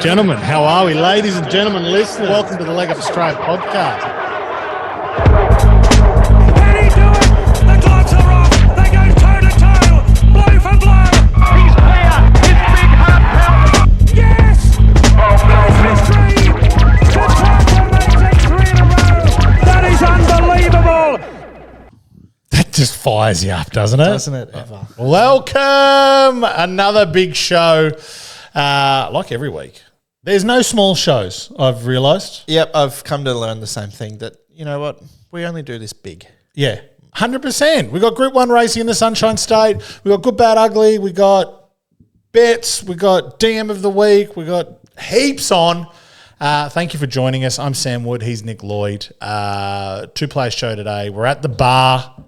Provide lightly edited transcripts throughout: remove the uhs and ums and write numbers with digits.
Gentlemen, how are we? Ladies and gentlemen, listeners, welcome to the Leg Up Australia podcast. Can he do it? The gloves are off. They go toe to toe, blow for blow. He's clear. His big heart pound. Yes! That's history. The transformation 3 in a row. That is unbelievable. That just fires you up, doesn't it? Doesn't it ever? Welcome. Another big show. Like every week. There's no small shows, I've realised. Yep, I've come to learn the same thing that, you know what, we only do this big. Yeah, 100%. We got Group 1 racing in the Sunshine State. We got Good, Bad, Ugly. We got bets. We got DM of the week. We got heaps on. Thank you for joining us. I'm Sam Wood. He's Nick Lloyd. Two-player show today. We're at the bar.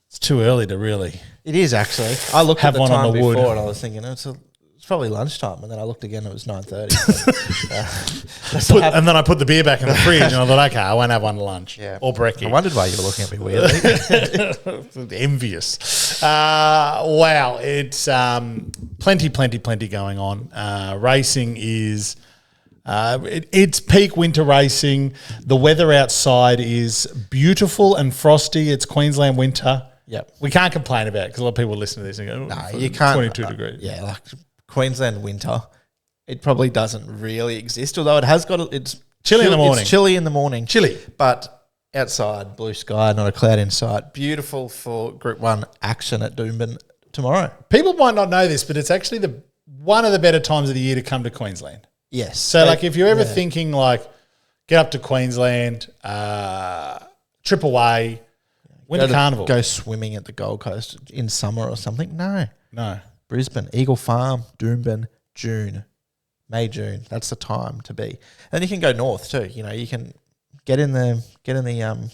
It's too early to really. It is actually. I looked Have at the one time on the before wood. and I was thinking, it's probably lunchtime. And then I looked again, it was 9:30. And then I put the beer back in the fridge and I thought, okay, I won't have one at lunch. Yeah. Or brekkie. I wondered why you were looking at me weirdly. Envious. Wow, it's plenty going on. Racing is it's peak winter racing. The weather outside is beautiful and frosty. It's Queensland winter. Yep. We can't complain about it because a lot of people listen to this and go, No, you can't. 22 degrees. Yeah, like Queensland winter, it probably doesn't really exist, although it has got, it's Chilly in the morning. It's chilly in the morning. Chilly. But outside, blue sky, not a cloud in sight. Beautiful for Group 1 action at Doomben tomorrow. People might not know this, but it's actually one of the better times of the year to come to Queensland. Yes. So, like, if you're ever thinking, like, get up to Queensland, trip away, winter carnival. Go swimming at the Gold Coast in summer or something. No. Brisbane. Eagle Farm, Doomben, May, June. That's the time to be. And you can go north too. You know, you can get in the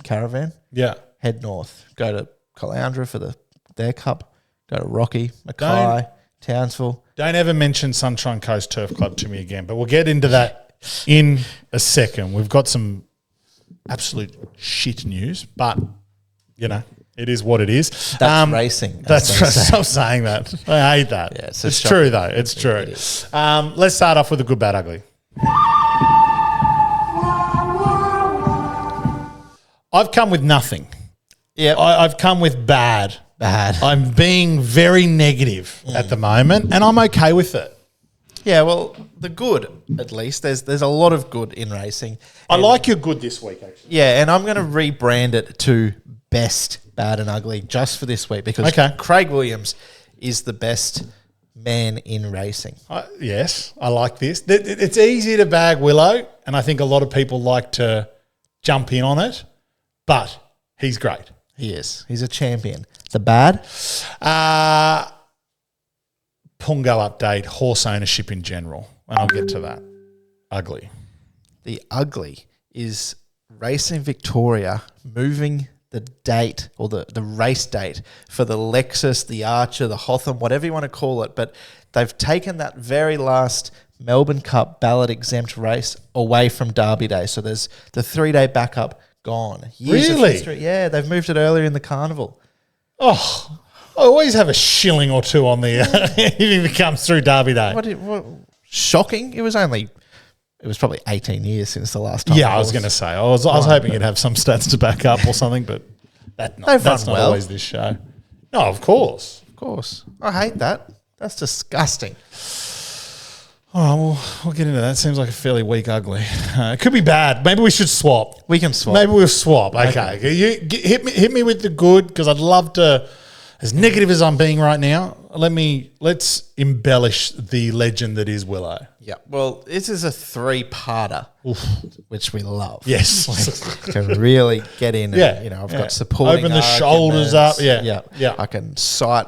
caravan. Yeah. Head north. Go to Caloundra for their cup. Go to Rocky, Mackay, Townsville. Don't ever mention Sunshine Coast Turf Club to me again, but we'll get into that in a second. We've got some absolute shit news, but, you know, it is what it is. That's racing. That's right. Stop saying that. I hate that. Yeah, it's true, though. It's true. It is. Let's start off with the Good, Bad, Ugly. I've come with nothing. Yeah, I've come with bad. bad. I'm being very negative at the moment, and I'm okay with it. Yeah, well, the good, at least. There's a lot of good in racing. I like your good this week, actually. Yeah, and I'm going to rebrand it to Best, Bad and Ugly just for this week because Craig Williams is the best man in racing. Yes, I like this. It's easy to bag Willow, and I think a lot of people like to jump in on it, but he's great. He is. He's a champion. The bad? Pungo update, horse ownership in general, and I'll get to that. Ugly. The ugly is Racing Victoria moving the date or the race date for the Lexus, the Archer, the Hotham, whatever you want to call it, but they've taken that very last Melbourne Cup ballot exempt race away from Derby Day. So there's the 3-day backup gone. Years of Really? history. Yeah, they've moved it earlier in the carnival. Oh, I always have a shilling or two on the if it comes through Derby Day. What shocking. It was probably 18 years since the last time. Yeah, I was going to say. I was hoping you'd have some stats to back up or something, but that's not well. always this show. No, of course. Of course. I hate that. That's disgusting. Oh, well, we'll get into that. Seems like a fairly weak ugly. It could be bad. Maybe we should swap. We can swap. Maybe we'll swap. Okay. Hit me with the good because I'd love to, as negative as I'm being right now, let's embellish the legend that is Willow. Yeah. Well, this is a 3-parter, which we love. Yes. Can really get in. And, Yeah. I've got supporting Open the shoulders up. arguments. Yeah. I can cite,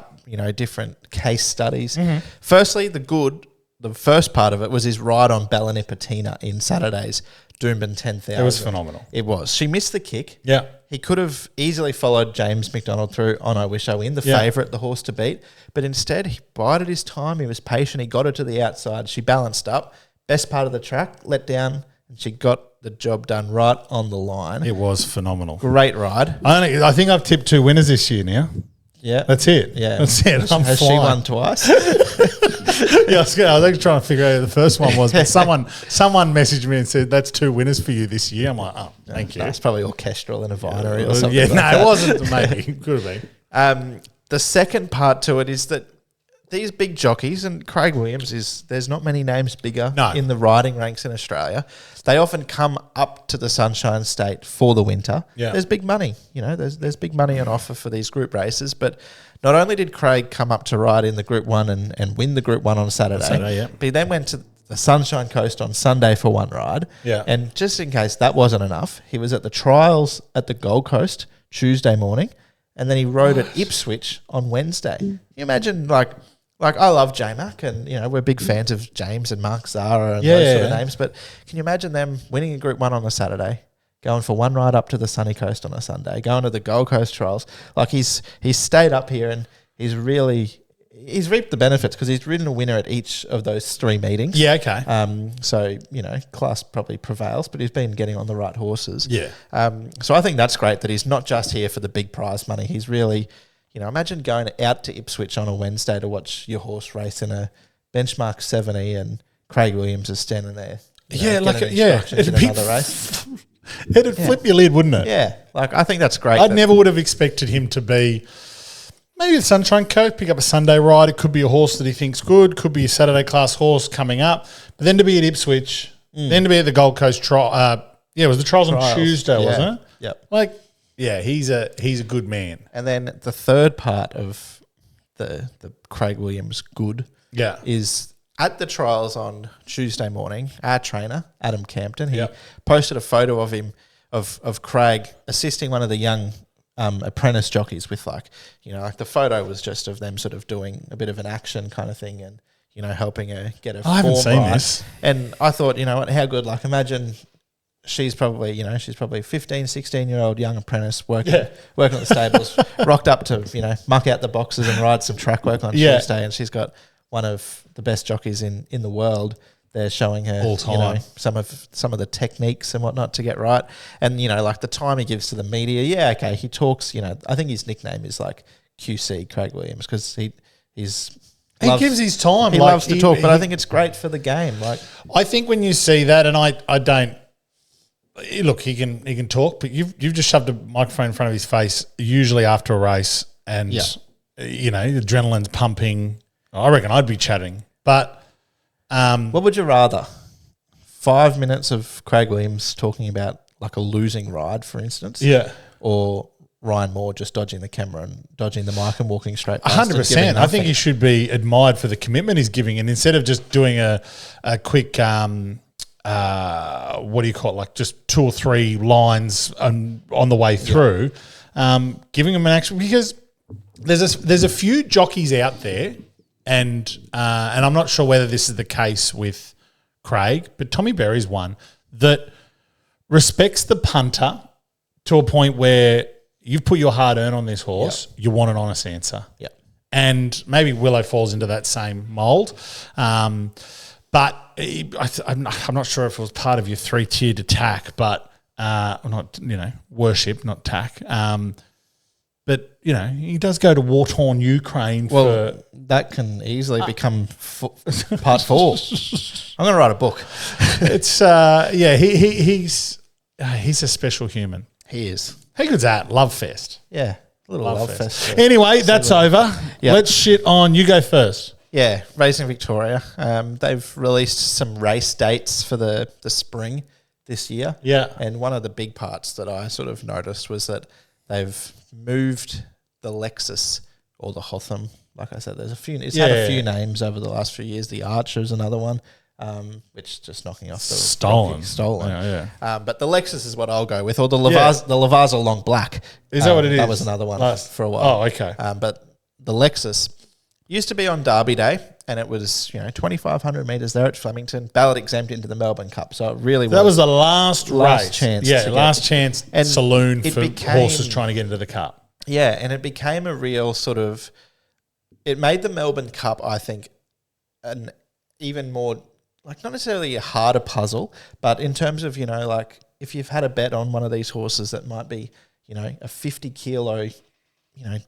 different case studies. Firstly, the first part of it was his ride on Ballinipatina in Saturday's Doomben 10,000. It was phenomenal. It was. She missed the kick. Yeah. He could have easily followed James McDonald through on I Wish I Win, the favourite, the horse to beat. But instead, he bided his time. He was patient. He got her to the outside. She balanced up. Best part of the track, let down, and she got the job done right on the line. It was phenomenal. Great ride. I think I've tipped 2 winners this year now. Yeah. That's it. Yeah. That's it. I'm Has she flying. won twice? I was actually trying to figure out who the first one was, but someone messaged me and said, that's 2 winners for you this year. I'm like, oh, thank you. It's probably orchestral in a vinery or something. Yeah, like no, that. it wasn't. Maybe. Could have been. The second part to it is that these big jockeys, and Craig Williams there's not many names bigger in the riding ranks in Australia. They often come up to the Sunshine State for the winter. Yeah. There's big money, there's big money on offer for these group races. But not only did Craig come up to ride in the Group 1 and win the Group 1 on Saturday, but he then went to the Sunshine Coast on Sunday for one ride. Yeah. And just in case that wasn't enough, he was at the trials at the Gold Coast Tuesday morning, and then he rode at Ipswich on Wednesday. Can you imagine, like I love J-Mac, and we're big fans of James and Mark Zara and those sort of names. But can you imagine them winning a Group 1 on a Saturday, going for one ride up to the sunny coast on a Sunday, going to the Gold Coast trials? Like he's stayed up here and he's reaped the benefits because he's ridden a winner at each of those 3 meetings. Yeah, okay. So class probably prevails, but he's been getting on the right horses. Yeah. So I think that's great that he's not just here for the big prize money. He's really. Imagine going out to Ipswich on a Wednesday to watch your horse race in a benchmark 70 and Craig Williams is standing there. It'd be another race. It'd flip your lid, wouldn't it? Yeah. I think that's great. I never would have expected him to be maybe the Sunshine Coast, pick up a Sunday ride. It could be a horse that he thinks good, could be a Saturday class horse coming up. But then to be at Ipswich, then to be at the Gold Coast trial. It was the trials on Tuesday, wasn't it? Yep. Yeah, he's a good man. And then the third part of the Craig Williams good is at the trials on Tuesday morning, our trainer, Adam Campton, he posted a photo of him, of Craig assisting one of the young apprentice jockeys with the photo was just of them sort of doing a bit of an action kind of thing and, helping her get her form I haven't seen right. this. And I thought, how good, imagine... She's probably 15, 16-year-old young apprentice working at the stables, rocked up to, muck out the boxes and ride some track work on Tuesday, and she's got one of the best jockeys in the world. They're showing her all time some of the techniques and whatnot to get right. And, the time he gives to the media, he talks, I think his nickname is QC, Craig Williams, because he gives his time. He loves to talk, but I think it's great for the game. I think when you see that, and I don't, look, he can talk, but you've just shoved a microphone in front of his face, usually after a race, and the adrenaline's pumping. I reckon I'd be chatting. But what would you rather? 5 minutes of Craig Williams talking about a losing ride, for instance, or Ryan Moore just dodging the camera and dodging the mic and walking straight past. 100%. I think he should be admired for the commitment he's giving, and instead of just doing a quick. What do you call it? Just 2 or 3 lines on the way through, giving them an action, because there's a few jockeys out there, and I'm not sure whether this is the case with Craig, but Tommy Berry's one that respects the punter to a point where you've put your hard earn on this horse, you want an honest answer. Yep. And maybe Willow falls into that same mould. But I'm not sure if it was part of your 3-tiered attack, but not worship, not tack. But he does go to war-torn Ukraine. Well, that can easily become part 4. I'm going to write a book. It's he's a special human. He is. How good's that? Love fest. Yeah, a little love fest. Anyway, that's over. Yep. Let's shit on. You go first. Yeah, Racing Victoria. They've released some race dates for the spring this year. Yeah. And one of the big parts that I sort of noticed was that they've moved the Lexus or the Hotham. Like I said, there's a few. It's had a few names over the last few years. The Archer is another one, which is just knocking off the stolen. But the Lexus is what I'll go with, or the Lavazza Long Black. Is that what it is? That was another one for a while. Oh, okay. But the Lexus used to be on Derby Day, and it was 2,500 metres there at Flemington, ballot exempt into the Melbourne Cup. So it really was. That was the last race. Chance. Yeah, last chance and saloon for horses trying to get into the Cup. Yeah, and it became a real sort of. It made the Melbourne Cup, I think, an even more not necessarily a harder puzzle, but in terms of if you've had a bet on one of these horses that might be a 50 kilo.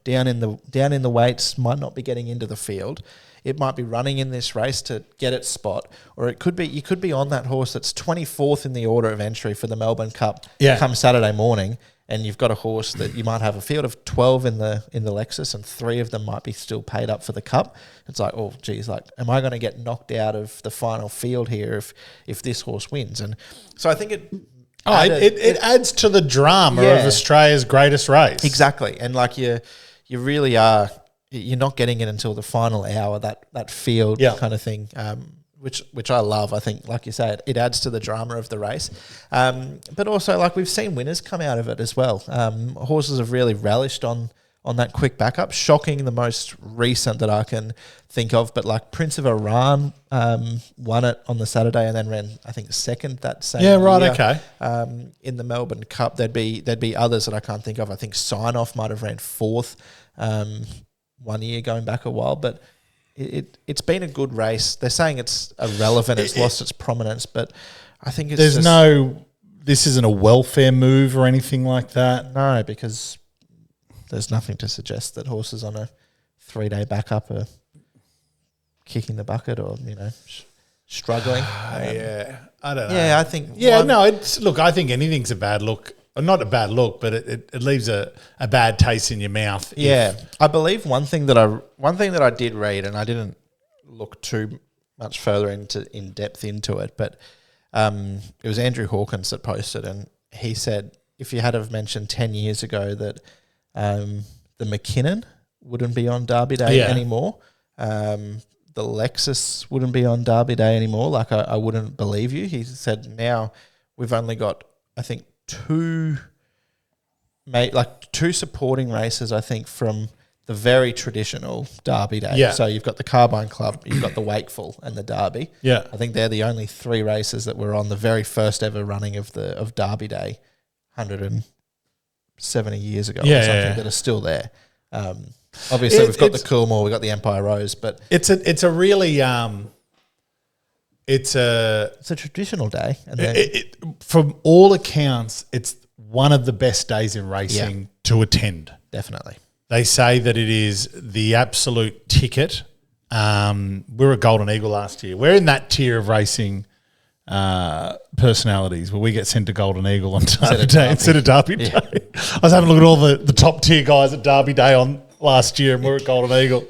down in the weights, might not be getting into the field. It might be running in this race to get its spot, or you could be on that horse that's 24th in the order of entry for the Melbourne Cup come Saturday morning, and you've got a horse that you might have a field of 12 in the Lexus, and 3 of them might be still paid up for the Cup. It's like, oh geez, like, am I going to get knocked out of the final field here if this horse wins? And so I think it adds to the drama of Australia's greatest race. Exactly, and like you really are. You're not getting it until the final hour, that field kind of thing, which I love. I think, like you say, it adds to the drama of the race. But also, like, we've seen winners come out of it as well. Horses have really relished on that quick backup. Shocking, the most recent that I can think of. But like Prince of Iran won it on the Saturday and then ran, I think, second that same year. Okay. In the Melbourne Cup, there'd be others that I can't think of. I think Sign Off might have ran fourth. 1 year going back a while, but it's been a good race. They're saying it's irrelevant, it's lost its prominence, but I think it's this isn't a welfare move or anything like that. No, because there's nothing to suggest that horses on a 3-day backup are kicking the bucket or, struggling. I don't know. Yeah, I think... I think anything's a bad look. Not a bad look, but it leaves a bad taste in your mouth. Yeah, I believe one thing that I did read, and I didn't look too much further in depth into it, but it was Andrew Hawkins that posted, and he said if you had have mentioned 10 years ago that the McKinnon wouldn't be on Derby Day anymore, the Lexus wouldn't be on Derby Day anymore, like I wouldn't believe you. He said now we've only got, I think, two supporting races, I think, from the very traditional Derby Day. Yeah. So you've got the Carbine Club, you've got the Wakeful and the Derby. Yeah. I think they're the only 3 races that were on the very first ever running of Derby Day 170 years ago or something that are still there. Obviously we've got the Coolmore, we've got the Empire Rose, but it's a really it's a traditional day, and then from all accounts, it's one of the best days in racing to attend. Definitely, they say that it is the absolute ticket. We were at Golden Eagle last year. We're in that tier of racing personalities where we get sent to Golden Eagle on Derby Day instead of Derby Day. I was having a look at all the top tier guys at Derby Day on last year, and we're at Golden Eagle.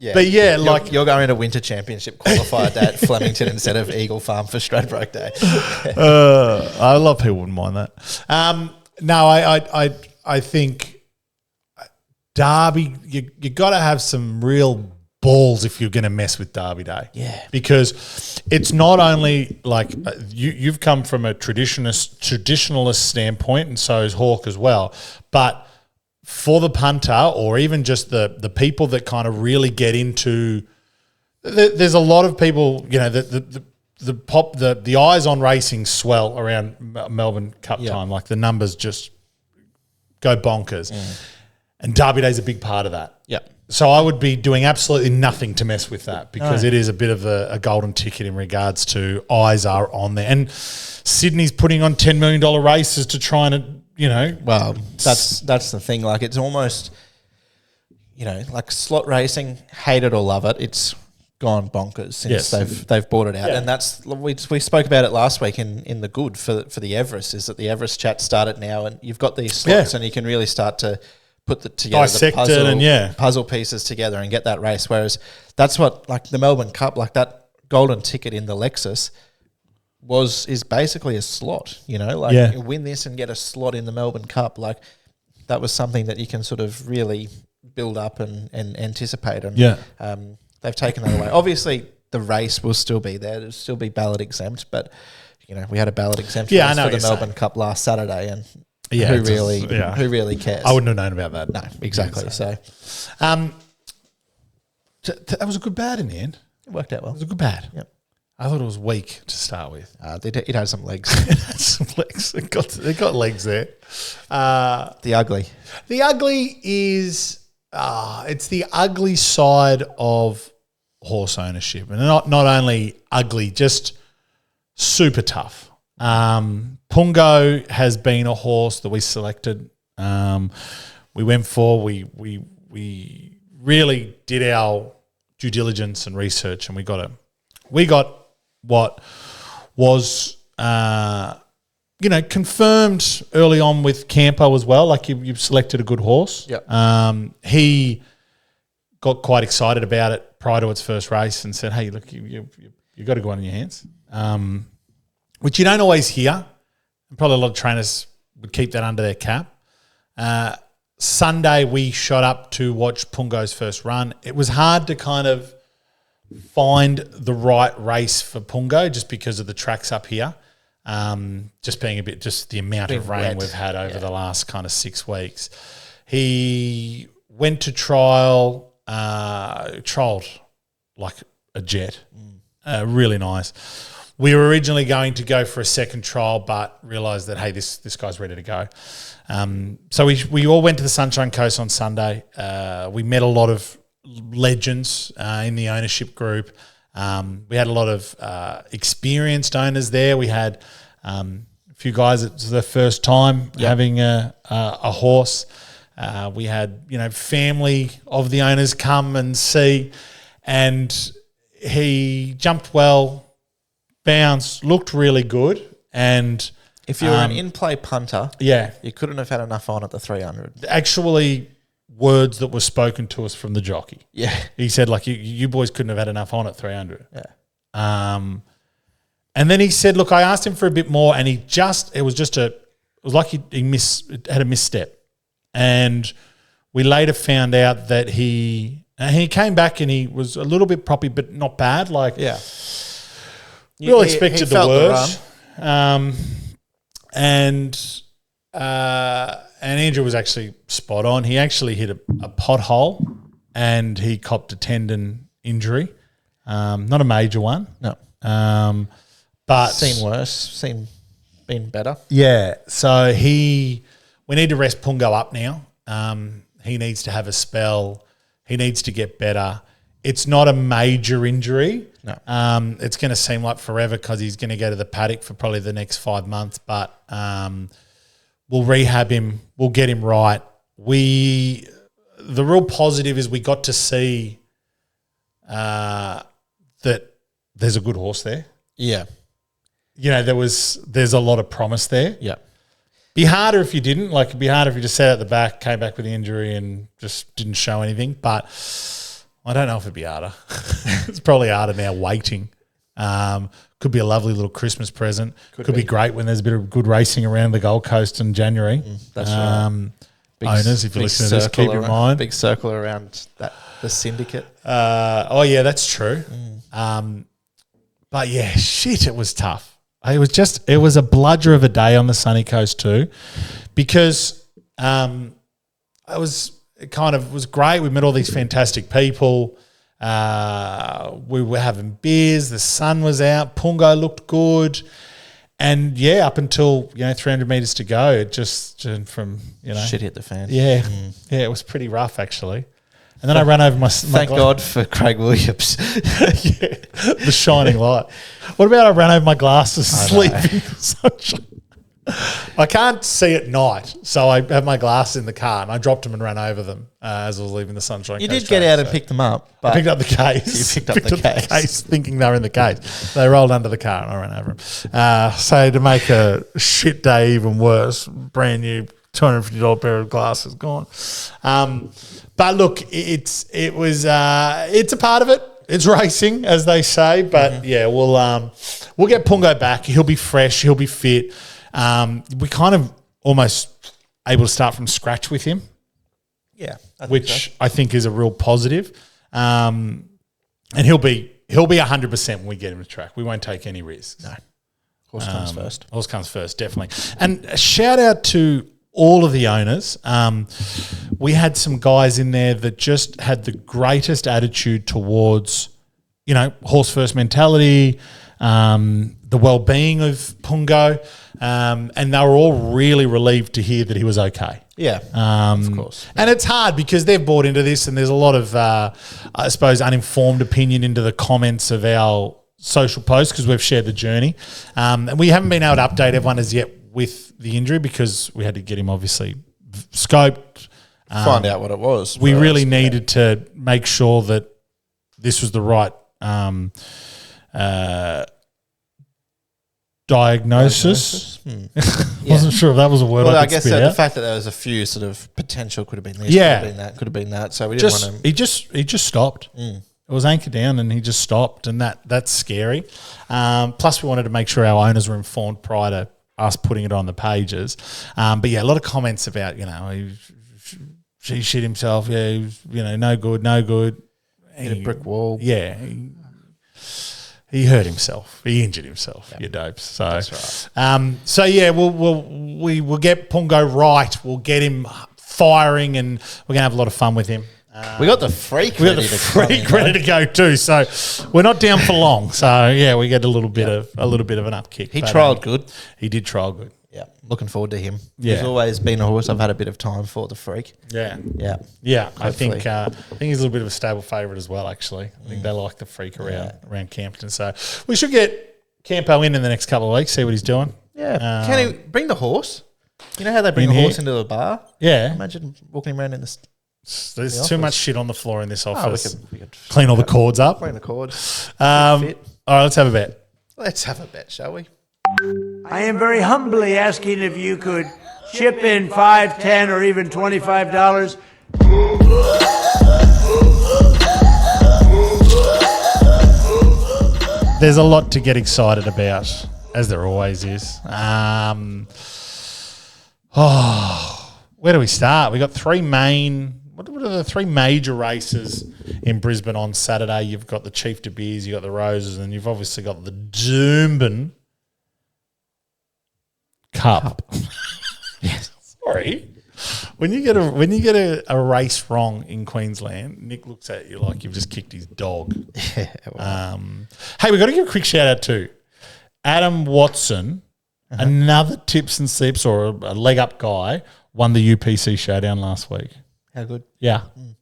But you're going to Winter Championship qualifier day at Flemington instead of Eagle Farm for Stradbroke Day. I love people wouldn't mind that. No, I think Derby, you got to have some real balls if you're going to mess with Derby Day. Yeah, because it's not only like you've come from a traditionalist standpoint, and so is Hawk as well, but for the punter or even just the people that kind of really get into, there's a lot of people, the eyes on racing swell around Melbourne Cup time. Like the numbers just go bonkers. And Derby Day is a big part of that. Yeah. So I would be doing absolutely nothing to mess with that because it is a bit of a golden ticket in regards to eyes are on there. And Sydney's putting on $10 million races to try and, Well, that's the thing. Like it's almost, like slot racing, hate it or love it. It's gone bonkers since they've bought it out. And that's, we spoke about it last week in the good for the Everest, is that the Everest chat started now and you've got these slots and you can really start to put the puzzle pieces together and get that race. Whereas that's what, like the Melbourne Cup, like that golden ticket in the Lexus is basically a slot, you win this and get a slot in the Melbourne Cup. Like that was something that you can sort of really build up and anticipate. And they've taken that away. Obviously the race will still be there. It'll still be ballot exempt, but we had a ballot exempt for the Melbourne Cup last Saturday, and who really cares? I wouldn't have known about that. No, exactly. So that was a good bat in the end. It worked out well. It was a good bat. Yep. I thought it was weak to start with. It had some legs. It got legs there. The ugly. The ugly is it's the ugly side of horse ownership, and not only ugly, just super tough. Pungo has been a horse that we selected. we went for. We really did our due diligence and research, and we got what was confirmed early on with Campo as well. Like you've selected a good horse. Yep. He got quite excited about it prior to its first race and said, "Hey, look, you got a good one in your hands," which you don't always hear. And probably a lot of trainers would keep that under their cap. Sunday, we shot up to watch Pungo's first run. It was hard to kind of find the right race for Pungo just because of the tracks up here. Just the amount of rain we've had over the last kind of 6 weeks. He went to trialled like a jet. Really nice. We were originally going to go for a second trial, but realised that, hey, this guy's ready to go. So we all went to the Sunshine Coast on Sunday. We met a lot of legends in the ownership group. We had a lot of experienced owners there. We had a few guys, it's their first time having a horse. We had, family of the owners come and see, and he jumped well, bounced, looked really good. And if you're an in-play punter, you couldn't have had enough on at the 300. Actually, words that were spoken to us from the jockey. Yeah. He said, like, you boys couldn't have had enough on at 300. Yeah. And then he said, look, I asked him for a bit more, and it was like he had a misstep. And we later found out that he came back and he was a little bit proppy, but not bad. Like, really expected the worst. And Andrew was actually spot on. He actually hit a pothole and he copped a tendon injury. Not a major one. No. But seen worse, been better. Yeah. So we need to rest Pungo up now. He needs to have a spell. He needs to get better. It's not a major injury. No. It's going to seem like forever because he's going to go to the paddock for probably the next 5 months, but we'll rehab him. We'll get him right. The real positive is we got to see that there's a good horse there. Yeah. There's a lot of promise there. Yeah. Be harder if you didn't. Like, it'd be harder if you just sat at the back, came back with the injury and just didn't show anything. But I don't know if it'd be harder. It's probably harder now waiting. Could be a lovely little Christmas present. Could be great when there's a bit of good racing around the Gold Coast in January. That's right. Owners, if you listen to this, keep in mind. Big circle around the syndicate. That's true. But yeah, shit, it was tough. It was a bludger of a day on the sunny coast too, because it was great. We met all these fantastic people. We were having beers. The sun was out. Pungo looked good. And yeah, up until 300 meters to go, it just from shit hit the fan. Yeah, it was pretty rough actually. And then I ran over my. Thank God for Craig Williams. The shining light. What about I ran over my glasses sleeping in the sunshine? I can't see at night, so I have my glasses in the car and I dropped them and ran over them as I was leaving the Sunshine You Coast did get track, out and pick them up. But I picked up the case. You picked up the case. thinking they were in the case. They rolled under the car and I ran over them. So to make a shit day even worse, brand new $250 pair of glasses gone. But look, it's a part of it. It's racing, as they say. But we'll get Pungo back. He'll be fresh. He'll be fit. We kind of almost able to start from scratch with him. Yeah, I think is a real positive. And he'll be 100% when we get him to track. We won't take any risks. No, horse comes first. Horse comes first, definitely. And a shout out to all of the owners. We had some guys in there that just had the greatest attitude towards, horse first mentality, the well-being of Pungo, and they were all really relieved to hear that he was okay. Yeah, of course. And it's hard because they've bought into this, and there's a lot of, I suppose, uninformed opinion into the comments of our social posts because we've shared the journey. And we haven't been able to update everyone as yet with the injury because we had to get him obviously scoped, Find out what it was. We first. really needed to make sure that this was the right diagnosis. Wasn't sure if that was a word. Well, I I could guess spit the out. fact that there was a few sort of potential could have been this, Yeah. could have been that, could have been that. So we didn't want He to. just stopped. It was anchored down, and he just stopped, and that's scary. Plus, we wanted to make sure our owners were informed prior to us putting it on the pages. But yeah, a lot of comments about he shit himself. Yeah, he was, no good. Hit a brick wall. Yeah. He hurt himself. He injured himself. You dopes. So That's right. So yeah, we'll get Pungo right. We'll get him firing, and we're gonna have a lot of fun with him. We got the freak. We got the freak ready to go too. So we're not down for long. So yeah, we get a little bit of an upkick. He But, trialled good. He did trial good. Yeah, looking forward to him. Yeah. He's always been a horse I've had a bit of time for, the freak. Yeah. Yeah. Yeah, I Hopefully. think he's a little bit of a stable favourite as well. Actually, I think they like the freak around Campton. So we should get Campo in the next couple of weeks. See what he's doing. Yeah. Can he bring the horse? You know how they bring In a horse here? into the bar? Yeah, Imagine walking around in this. there's the too office. much shit on the floor in this office. we could Clean all the cords up. bring the cord. All fit. right, let's have a bet. Let's have a bet, shall we? I am very humbly asking if you could chip in $5, $10, or even $25. There's a lot to get excited about, as there always is. Where do we start? We got three main. What are the three major races in Brisbane on Saturday? You've got the Chief De Beers, you've got the Roses, and you've obviously got the Doomben Cup. Yes. Sorry. When you get a race wrong in Queensland, Nick looks at you like you've just kicked his dog. Yeah. Well, Hey, we've got to give a quick shout out to Adam Watson, another tips and slips or a leg up guy, won the UPC Showdown last week. how good? Yeah.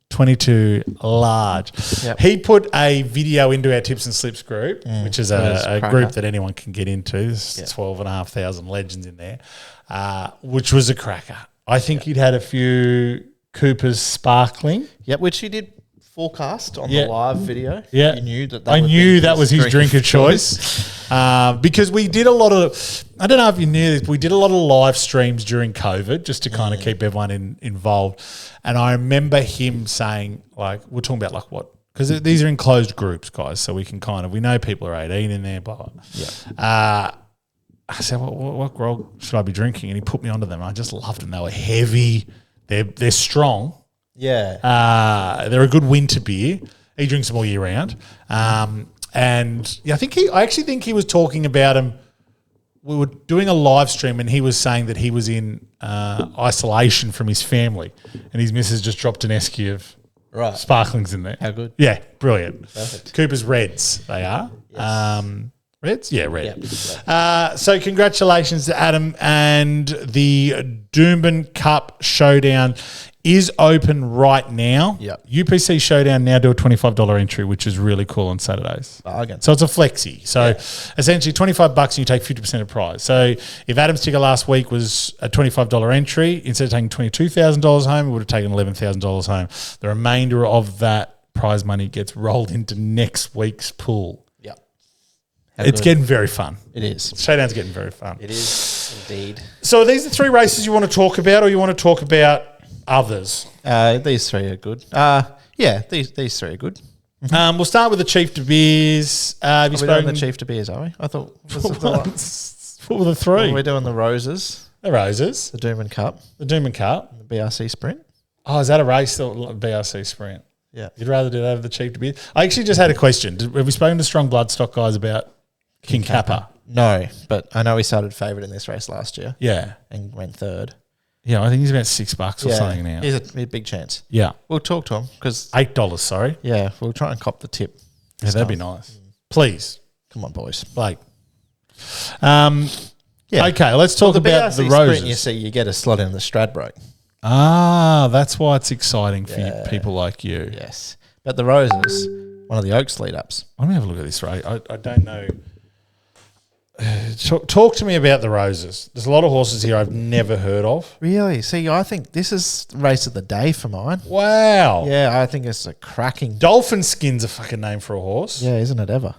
22 large. Yep. He put a video into our tips and slips group, which is That is a cracker. group that anyone can get into. There's 12,500 legends in there, which was a cracker. I think he'd had a few Coopers sparkling. Yep, which he did forecast on Yeah. the live video. Yeah. You knew that. I would knew be that was his drink of choice. Because we did a lot of, I don't know if you knew this, we did a lot of live streams during COVID just to kind of keep everyone involved. And I remember him saying, like, we're talking about like what, because these are enclosed groups, guys, so we can we know people are 18 in there, blah, blah. Yeah. I said, what grog should I be drinking? And he put me onto them. I just loved them. They were heavy. They're strong. Yeah. They're a good winter beer. He drinks them all year round. And yeah, I actually think he was talking about him. We were doing a live stream and he was saying that he was in isolation from his family and his missus just dropped an esky of Right. sparklings in there. How good. Yeah, brilliant. Perfect. Cooper's Reds, they are. Reds? Yeah, red. Yeah. So congratulations to Adam, and the Doomben Cup Showdown is open right now. Yep. UPC Showdown now do a $25 entry, which is really cool on Saturdays. Bargain. So it's a flexi. So essentially $25 and you take 50% of prize. So if Adam's ticker last week was a $25 entry, instead of taking $22,000 home, it would have taken $11,000 home. The remainder of that prize money gets rolled into next week's pool. Yep. It's getting very fun. It is. Showdown's getting very fun. It is indeed. So are these the three races you want to talk about, or you want to talk about others? These three are good. Yeah, these three are good. We'll start with the Chief De Beers. Have you Are we doing spoken? the Chief De Beers, are we? I thought. What were the three? We're doing the Roses, The Roses, the Doomben Cup, the Doomben Cup. the BRC Sprint. Oh, is that a race or a BRC sprint? Yeah. You'd rather do that over the Chief De Beers? I actually just had a question. Have we spoken to Strong Bloodstock guys about King Kappa? No, but I know he started favourite in this race last year Yeah. and went third. Yeah, I think he's about $6 or something now. He's a big chance. Yeah. We'll talk to him because, $8, sorry. yeah, we'll try and cop the tip. Yeah, that'd be nice. Please, Come on, boys. Blake. Yeah. Okay, let's talk The about BRC the Sprint, Roses. you see, you get a slot in the Stradbroke. That's why it's exciting for you, people like you. Yes. But the Roses, one of the Oaks lead-ups. Let me have a look at this, right? I don't know. Talk to me about the roses. There's a lot of horses here I've never heard of. Really? See, I think this is race of the day for mine. Wow. Yeah, I think it's a cracking. Dolphin Skin's a fucking name for a horse. Yeah, isn't it ever?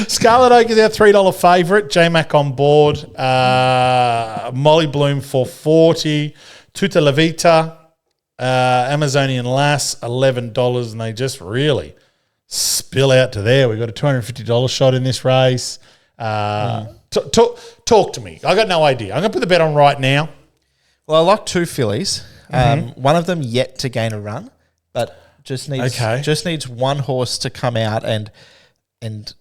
Scarlet Oak is our $3 favourite. J-Mac on board. Molly Bloom 440. Tuta La Vita. Amazonian Lass $11, and they just really spill out to there. We've got a $250 shot in this race. Talk to me. I got no idea. I'm going to put the bet on right now. Well, I like two fillies. One of them yet to gain a run, but just needs one horse to come out and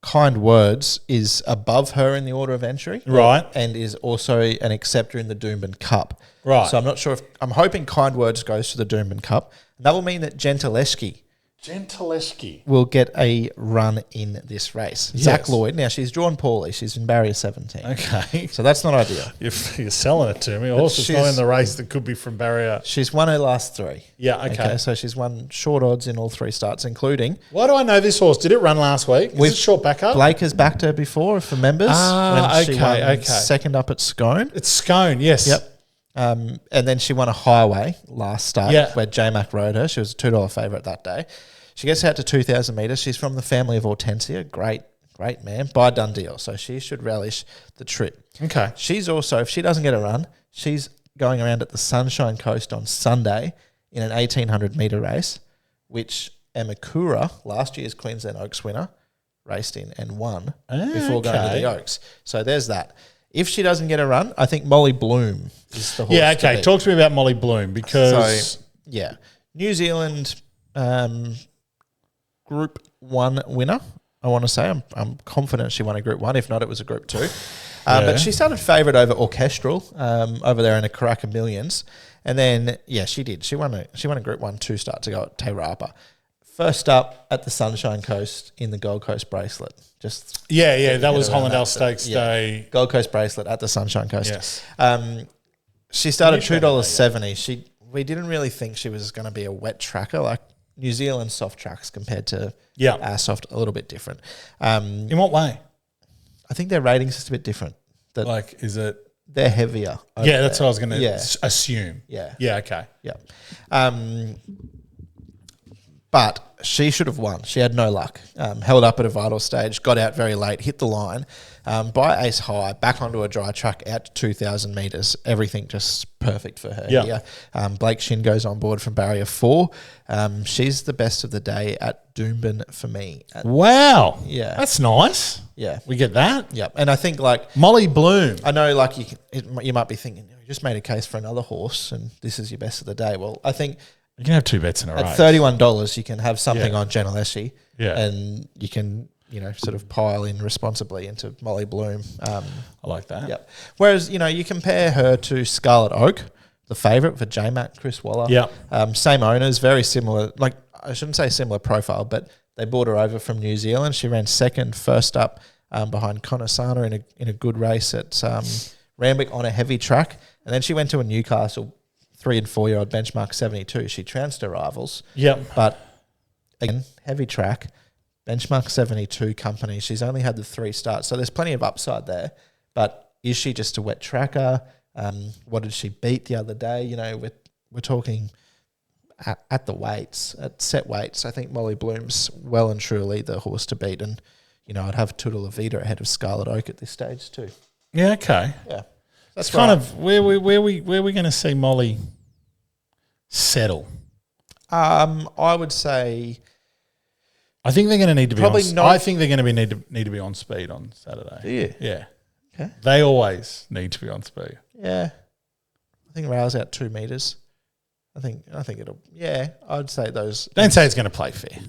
Kind Words is above her in the order of entry. Right. And is also an acceptor in the Doomben Cup. Right. So I'm not sure I'm hoping Kind Words goes to the Doomben Cup. That will mean that Gentileschi will get a run in this race. Yes. Zach Lloyd. Now, she's drawn poorly. She's in barrier 17. Okay. So that's not ideal. You're selling it to me. A horse is not in the race that could be from barrier. She's won her last three. Yeah, okay. So she's won short odds in all three starts, including... Why do I know this horse? Did it run last week? Is it short backup? Blake has backed her before for members. When she won second up at Scone. It's Scone, yes. Yep. And then she won a highway last start where J-Mac rode her. She was a $2 favourite that day. She gets out to 2,000 metres. She's from the family of Hortensia. Great man. By done deal. So she should relish the trip. Okay. She's also, if she doesn't get a run, she's going around at the Sunshine Coast on Sunday in an 1,800 metre race, which Emakura, last year's Queensland Oaks winner, raced in and won before going to the Oaks. So there's that. If she doesn't get a run, I think Molly Bloom is the horse. Yeah, okay. Talk to me about Molly Bloom because... So, yeah. New Zealand Group 1 winner, I want to say. I'm confident she won a Group 1. If not, it was a Group 2. But she started favourite over Orchestral over there in a Karaka Millions. And then, she did. She won a Group 1 2 start to go at Te Rapa. First up at the Sunshine Coast in the Gold Coast bracelet. That was Hollandale Stakes Day. Gold Coast bracelet at the Sunshine Coast. Yes. She started $2.70. We didn't really think she was going to be a wet tracker, like New Zealand soft tracks compared to our soft, a little bit different. In what way? I think their ratings is a bit different. Is it? They're heavier. Yeah, that's what I was going to assume. Yeah. Yeah, okay. Yeah. But she should have won. She had no luck. Held up at a vital stage, got out very late, hit the line, by ace high, back onto a dry track out to 2,000 metres. Everything just perfect for her here. Blake Shin goes on board from barrier 4. She's the best of the day at Doomben for me. Wow. Yeah. That's nice. Yeah. We get that. Yeah. And I think Molly Bloom. I know you might be thinking, you just made a case for another horse and this is your best of the day. Well, I think... You can have two bets in a race. At $31, you can have something on Gentileschi, and you can, sort of pile in responsibly into Molly Bloom. I like that. Yep. Whereas, you compare her to Scarlet Oak, the favourite for J-Mac, Chris Waller. Yeah. Same owners, very similar. I shouldn't say similar profile, but they brought her over from New Zealand. She ran second, first up behind Conasana in a good race at Randwick on a heavy track, and then she went to a Newcastle 3 and 4 year old benchmark 72. She trounced her rivals. Yep. But again, heavy track, benchmark 72 company. She's only had the 3 starts, so there's plenty of upside there. But is she just a wet tracker? What did she beat the other day? We're talking at the weights, at set weights. I think Molly Bloom's well and truly the horse to beat, and I'd have Tuta La Vida ahead of Scarlet Oak at this stage too. Yeah. Okay. Yeah. That's kind of where we going to see Molly settle. I would say. I think they're going to need to be probably on. not. I think they're going to need to be on speed on Saturday. Do you? Yeah. Okay. They always need to be on speed. Yeah. I think rails out 2 meters. I think it'll. Yeah, I'd say those. Don't say it's going to play fair.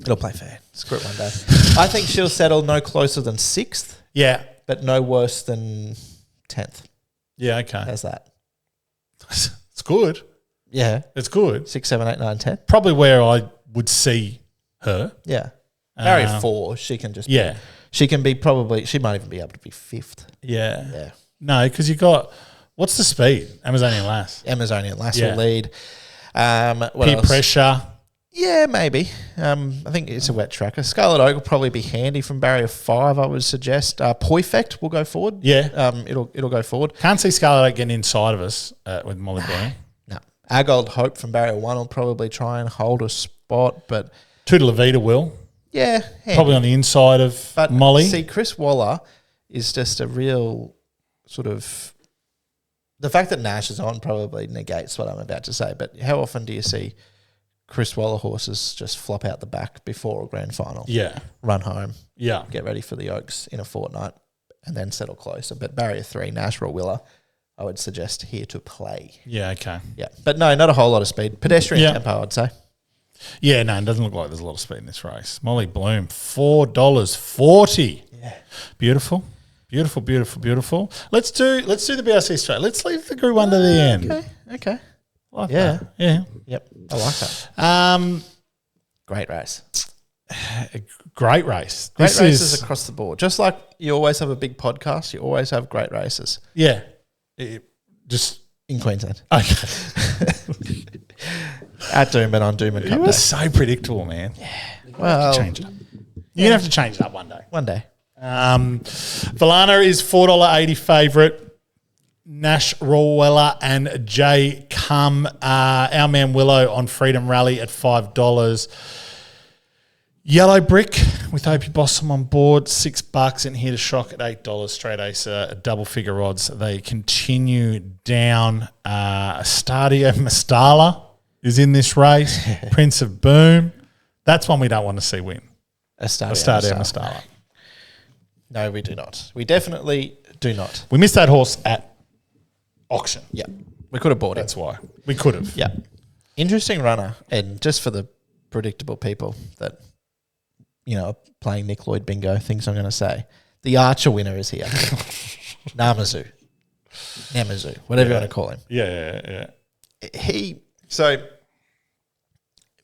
It'll play fair. Screw it one day. I think she'll settle no closer than 6th. Yeah, but no worse than 10th. Yeah. Okay. How's that? It's good. Yeah, it's good. 6, 7, 8, 9, 10. Probably where I would see her. Yeah. Barrier 4, she can just she can be she might even be able to be 5th. Yeah. Yeah. No, because you got, what's the speed? Amazonian Lass. Amazonian Lass will lead. Peer pressure. Yeah, maybe. I think it's a wet track. A Scarlet Oak will probably be handy from barrier 5, I would suggest. Poifect will go forward. Yeah. It'll go forward. Can't see Scarlet Oak getting inside of us with Molly Bloom. No. Agold Hope from barrier 1 will probably try and hold a spot, but Tuda Levita will. yeah. Handy. Probably on the inside of But Molly. see, Chris Waller is just a real sort of... The fact that Nash is on probably negates what I'm about to say, but how often do you see Chris Waller horses just flop out the back before a grand final? Yeah. Run home, Yeah. get ready for the Oaks in a fortnight, and then settle closer. But barrier 3, Nash or Willer, I would suggest here to play. Yeah, okay. Yeah, but no, not a whole lot of speed. Pedestrian Yeah. tempo, I'd say. Yeah, no, it doesn't look like there's a lot of speed in this race. Molly Bloom, $4.40. Yeah. Beautiful. Beautiful, beautiful, beautiful. Let's do the BRC straight. Let's leave the Group 1 to the end. Okay. Like Yeah. that. Yeah. Yep, I like that. Great race. Great race. Great This races is, across the board. Just like you always have a big podcast, you always have great races yeah. Just in Queensland. okay. At Doomben on Doomben Cup You are Day. so predictable, man. Well, Change it up. You're gonna have to change it up one day. one day. Valana is $4.80 favourite. Nash Rawella and Jay Cum. Our man Willow on Freedom Rally at $5. Yellow Brick with Opie Bossum on board, $6 in here to shock at $8. Straight Ace, double figure odds. They continue down. Stadio Mastala is in this race. Prince of Boom. That's one we don't want to see win. Stadio Mastala. No, we do not. We definitely do not. We missed that horse at auction. Yeah. We could have bought it. That's why. We could have. Yeah. Interesting runner. And just for the predictable people that, you know, are playing Nick Lloyd bingo, things I'm going to say. The Archer winner is here. Namazu, whatever you want to call him. Yeah. So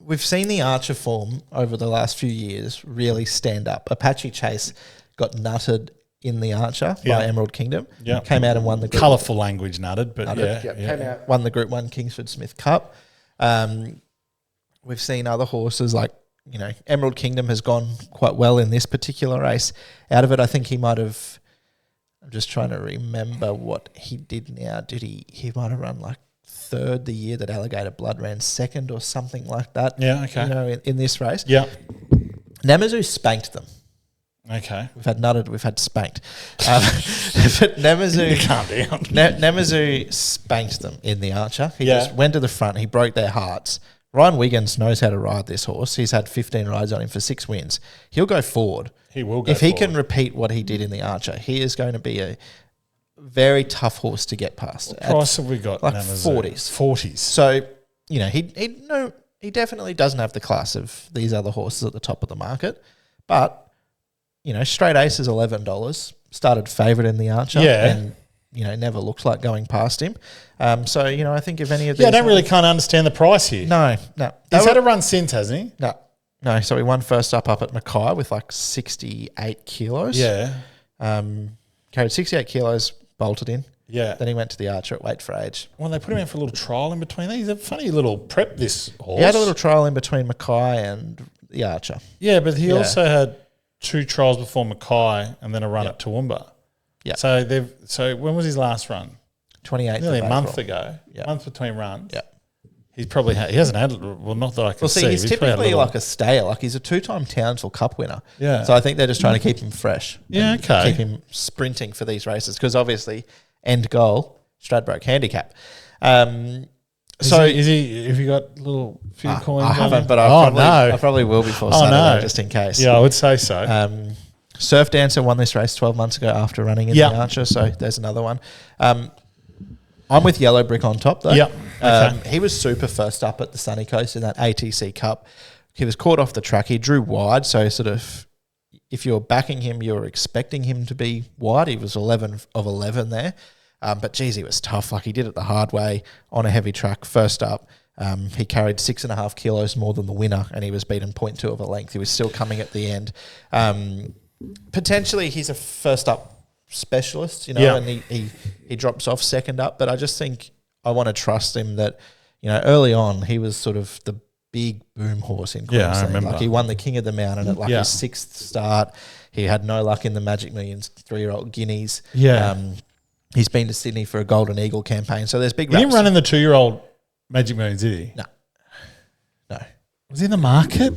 we've seen the Archer form over the last few years really stand up. Apache Chase got nutted in the Archer by Emerald Kingdom. Yeah. Came out and won the group. Colourful language nutted, but Came out, won the Group 1 Kingsford Smith Cup. We've seen other horses like, you know, Emerald Kingdom has gone quite well in this particular race. Out of it, I think he might have, I'm just trying to remember what he did now. Did he might have run like third the year that Alligator Blood ran second or something like that. Yeah, okay. You know, in this race. Yeah. Namazu spanked them. Okay. We've had nutted, we've had spanked. But Namazu, Calm down. Namazu spanked them in the Archer. He just went to the front. He broke their hearts. Ryan Wiggins knows how to ride this horse. He's had 15 rides on him for 6 wins. He'll go forward. He will go if he forward. can repeat what he did in the Archer, he is going to be a very tough horse to get past. What price have we got? Like Amazon? 40s. So, you know, he definitely doesn't have the class of these other horses at the top of the market. But, you know, Straight Ace is $11. Started favourite in the Archer. Yeah. And, you know, never looked like going past him. So, you know, I think if any of these... Yeah, I don't really kind of understand the price here. No. He's had a run since, hasn't he? No, so he won first up at Mackay with like 68 kilos. Yeah. Carried 68 kilos, bolted in. Yeah. Then he went to the Archer at weight for age. Well, they put him in for a little trial in between. He's a funny little prep, this horse. He had a little trial in between Mackay and the Archer. Yeah, but he also had 2 trials before Mackay and then a run at Toowoomba. Yeah. So when was his last run? 28th Nearly of a month April. ago. Yeah. Month between runs. Yeah. He's probably he hasn't had, well, not that I can Well, see, he's He's probably had typically little- like a stayer. Like he's a 2-time Townsville Cup winner. Yeah. So I think they're just trying to keep him fresh. Yeah, and okay. Keep him sprinting for these races because obviously end goal, Stradbroke handicap. So is he? Have you got a little few coins? I on haven't, him? but I probably will before Saturday just in case. Yeah, I would say so. Surf Dancer won this race 12 months ago after running in the Archer, so there's another one. I'm with Yellow Brick on top, though. Yep. Okay. He was super first up at the Sunny Coast in that ATC Cup. He was caught off the track. He drew wide, so sort of if you're backing him, you're expecting him to be wide. He was 11 of 11 there. But, geez, he was tough. Like, he did it the hard way on a heavy track first up. He carried 6.5 kilos more than the winner, and he was beaten 0.2 of a length. He was still coming at the end. Potentially, he's a first up specialist, you know, and he drops off second up. But I just think I want to trust him that, you know, early on he was sort of the big boom horse in Yeah, I Queensland. remember. Like he won the King of the Mountain at his 6th start. He had no luck in the Magic Millions 3-year-old guineas. Yeah. He's been to Sydney for a Golden Eagle campaign. So there's big He didn't raps. run in the 2-year-old Magic Millions, did he? No. Was he in the market?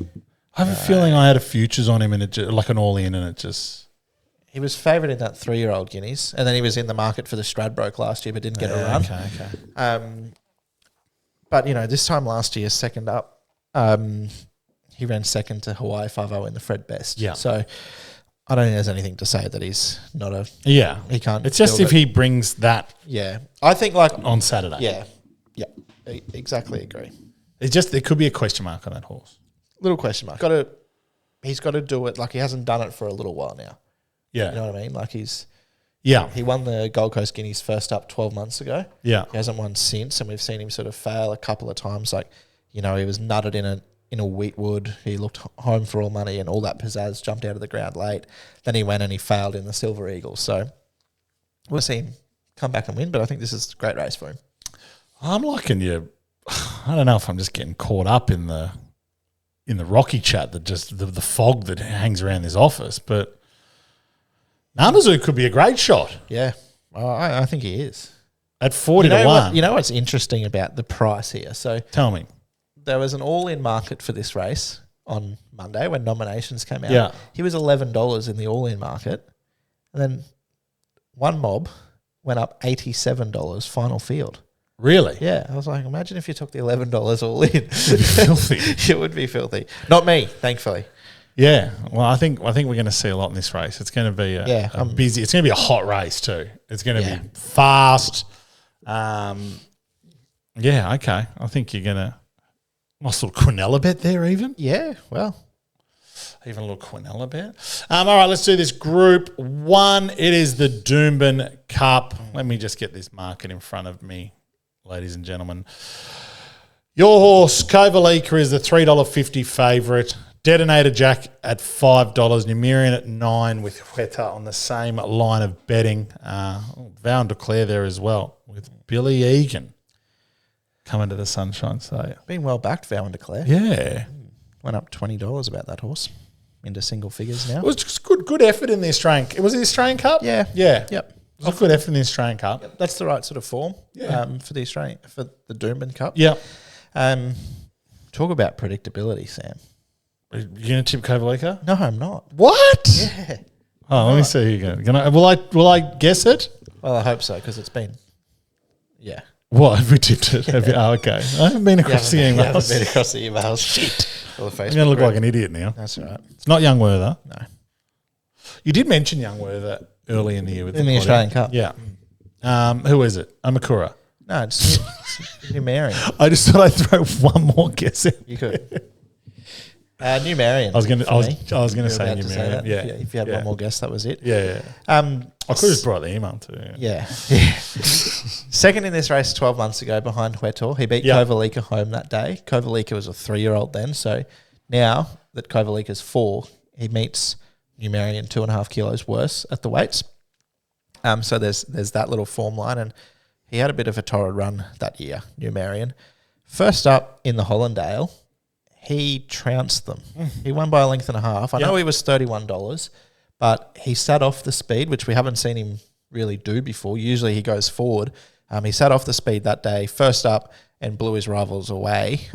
I have a feeling I had a futures on him and it like an all-in and it just... He was favourite in that 3-year-old guineas, and then he was in the market for the Stradbroke last year, but didn't get a run. Okay. But, this time last year, second up, he ran second to Hawaii 5-0 in the Fred Best. Yeah. So I don't think there's anything to say that he's not a... Yeah. He can't... It's just build if he brings that Yeah. I think on Saturday. Yeah. Exactly agree. It's just there could be a question mark on that horse. Little question mark. He's got to do it like he hasn't done it for a little while now. Yeah. You know what I mean? Like Yeah. he won the Gold Coast Guineas first up 12 months ago. Yeah. He hasn't won since, and we've seen him sort of fail a couple of times. Like, he was nutted in a Wheatwood. He looked home for all money, and all that pizzazz jumped out of the ground late. Then he went and he failed in the Silver Eagle. So we'll see him come back and win, but I think this is a great race for him. I'm liking you. I don't know if I'm just getting caught up in the Rocky chat, that just the fog that hangs around this office, but Namazu could be a great shot Yeah, I think he is. at 40 to 1. You know what's interesting about the price here? So Tell me. there was an all-in market for this race on Monday when nominations came out. Yeah. He was $11 in the all-in market, and then one mob went up $87 final field. Really? Yeah, I was like, imagine if you took the $11 all in. Filthy. It would be filthy. Not me, thankfully. Yeah. Well, I think we're going to see a lot in this race. It's going to be a busy. It's going to be a hot race too. It's going to be fast. Yeah. Okay. I think you're going to nice little Quinella bet there, even. Yeah, well. Even a little Quinella bet. All right, let's do this. Group 1. It is the Doomben Cup. Let me just get this market in front of me, ladies and gentlemen. Your horse, Kovalica, is the $3.50 favourite. Detonator Jack at $5. Numerian at $9 with Hueta on the same line of betting. Vow and Declare there as well with Billy Egan coming to the Sunshine State. Been well backed, Vow and Declare. Yeah. Went up $20 about that horse into single figures now. It was just good effort in the Australian. Was it the Australian Cup? Yeah. Yeah. Yep. It was a good effort in the Australian Cup. That's the right sort of form for the Doomben Cup. Yeah. Talk about predictability, Sam. Are you going to tip Kovalica? No, I'm not. What? Yeah. Oh, let me see who you go. Will I guess it? Well, I hope so, because it's been... Yeah. What? Have we tipped it? Have you? Oh, okay. I haven't been across the You haven't emails. been across the emails. Shit. Or the I'm going to look like an idiot now. That's all right. It's not Young Werther. No. You did mention Young Werther early in the year with In the pod, Australian Cup. Yeah. Who is it? Amakura. No, it's New Marion. I just thought I'd throw one more guess in. You could. New Marion. I was going to. I was going to You were say about New to say Marion. that. Yeah. If you had one more guess, that was it. Yeah. I could have just brought the email too. Yeah. Second in this race 12 months ago behind Huetor. He beat Kovalica home that day. Kovalica was a 3-year-old then. So now that Kovalica's 4, he meets New Marion 2.5 kilos worse at the weights. So there's that little form line. And he had a bit of a torrid run that year, New Marion. First up in the Hollandale, he trounced them. He won by a length and a half. I know he was $31, but he sat off the speed, which we haven't seen him really do before. Usually he goes forward. He sat off the speed that day, first up, and blew his rivals away.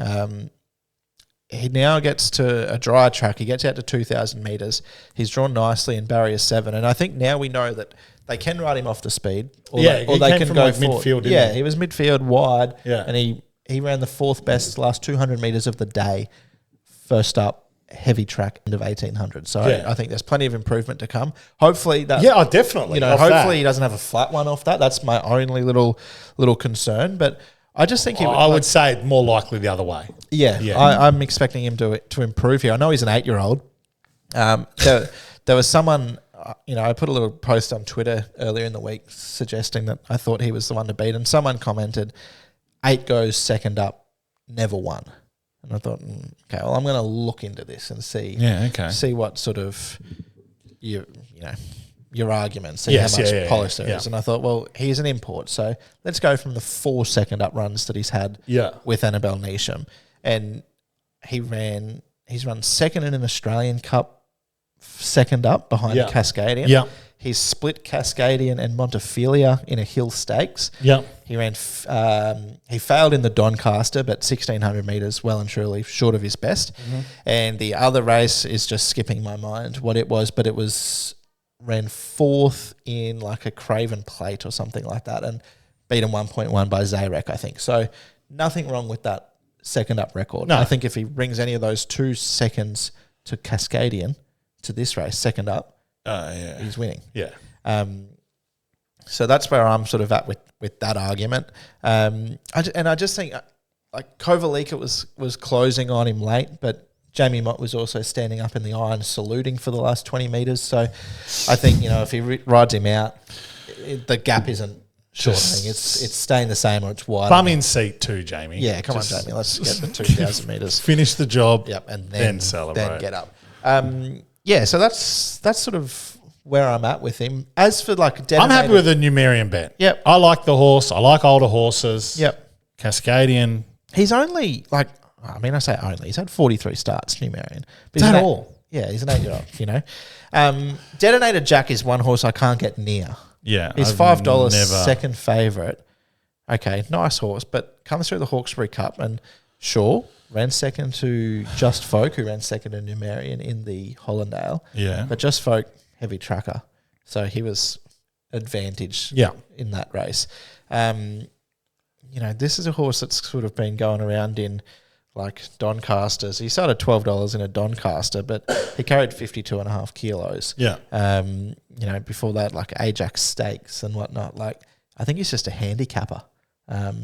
He now gets to a drier track. He gets out to 2,000 metres. He's drawn nicely in barrier 7, and I think now we know that they can ride him off the speed, or they came can from go like forward. midfield, didn't Yeah, he? he was midfield wide, Yeah. and he ran the 4th best last 200 metres of the day. First up, heavy track, end of 1,800. So I think there's plenty of improvement to come. Hopefully that... Yeah, definitely. Hopefully he doesn't have a flat one off that. That's my only little concern, but... I just think I would say more likely the other way. Yeah. I'm expecting him to improve here. I know he's an 8-year-old. There was someone, I put a little post on Twitter earlier in the week suggesting that I thought he was the one to beat, and someone commented, 8 goes second up, never won. And I thought, okay, well, I'm going to look into this and see. Yeah, okay. See what sort of your arguments, see how much polish there is. And I thought, well, he's an import, so let's go from the 4 second up runs that he's had with Annabelle Neesham. And He's run second in an Australian Cup, second up behind Yeah. Cascadian. Yeah. He's split Cascadian and Montefilia in a hill stakes. Yeah. He ran. He failed in the Doncaster, but 1,600 metres, well and truly short of his best. And the other race is just skipping my mind what it was, but it was ran fourth in like a Craven Plate or something like that, and beaten 1.1 by Zarek, I think. So nothing wrong with that second up record. No. I think if he brings any of those 2 seconds to Cascadian to this race, second up, he's winning. Yeah. So that's where I'm sort of at with that argument. I just think like Kovalica was closing on him late, but Jamie Mott was also standing up in the iron saluting for the last 20 metres. So I think, if he rides him out, the gap isn't shortening. It's staying the same or it's wider. Bum in seat too, Jamie. Yeah, come on, Jamie. Let's get the 2,000 metres. Finish the job. Yep, and then celebrate. Then get up. So that's sort of where I'm at with him. As for like detonated, I'm happy with the Numerian bet. Yep. I like the horse. I like older horses. Yep. Cascadian. He's only I say only. He's had 43 starts, Numerian. But Is he's that an all? Yeah, he's an 8-year-old, Detonated Jack is one horse I can't get near. Yeah. He's I've $5 never- second favourite. Okay, nice horse, but comes through the Hawkesbury Cup and sure, ran second to Just Folk, who ran second to Numerian in the Hollandale. Yeah. But Just Folk, heavy tracker. So he was advantaged Yeah. in that race. This is a horse that's sort of been going around in like Doncasters. He started $12 in a Doncaster, but he carried 52.5 kilos. Yeah. Before that, like Ajax Stakes and whatnot. Like, I think he's just a handicapper.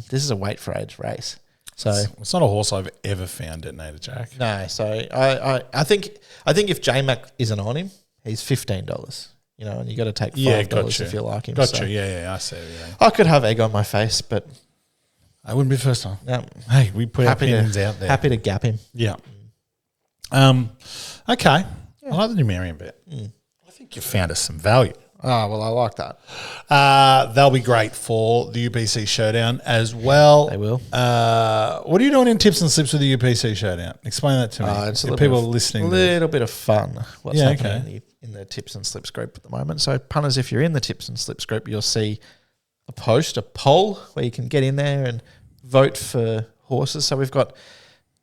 This is a weight for age race. So It's not a horse I've ever found detonated Jack. no, so I think if J-Mac isn't on him, he's $15. And you got to take $5 if you like him. Gotcha. So Yeah, I see. Yeah. I could have egg on my face, but I wouldn't be the first time. no, Hey, we put our opinions out there. happy to gap him. Yeah. Okay. I like the Numerian bet. I think you found us some value. Oh, well, I like that. They'll be great for the UPC Showdown as well. They will. What are you doing in tips and slips with the UPC Showdown? Explain that to me. It's a If little people bit are of, listening. A little bit of fun. What's Yeah, happening in the tips and slips group at the moment. So, punters, if you're in the tips and slips group, you'll see a poll where you can get in there and vote for horses. So we've got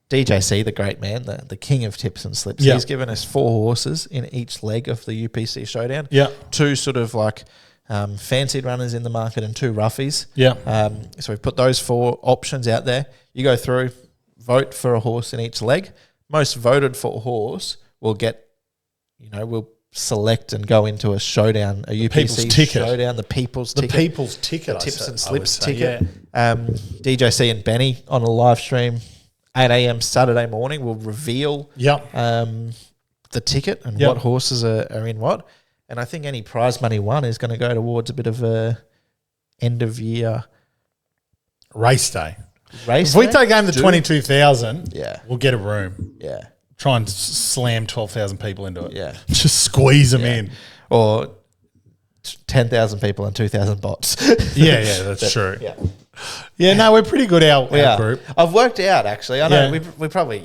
DJC, the great man, the king of tips and slips. Yeah. He's given us 4 horses in each leg of the UPC Showdown. Yeah. 2 sort of like fancied runners in the market and 2 roughies. Yeah. So we've put those 4 options out there. You go through, vote for a horse in each leg. Most voted for horse will get, will select and go into a showdown, a UPC People's Ticket. Showdown, the People's Ticket. People's Ticket. Tips and Slips ticket. DJC and Benny on a live stream, 8 a.m. Saturday morning, will reveal Yep. the ticket and Yep. what horses are in what. And I think any prize money won is going to go towards a bit of a end of year Race day. race. If we day. take home the 22,000, Yeah. we'll get a room. Yeah. Try and slam 12,000 people into it. Yeah. Just squeeze them in. Or 10,000 people and 2,000 bots. Yeah, that's true. Yeah. Yeah, no, we're pretty good our Yeah. group. I've worked out, actually. I know Yeah. we probably,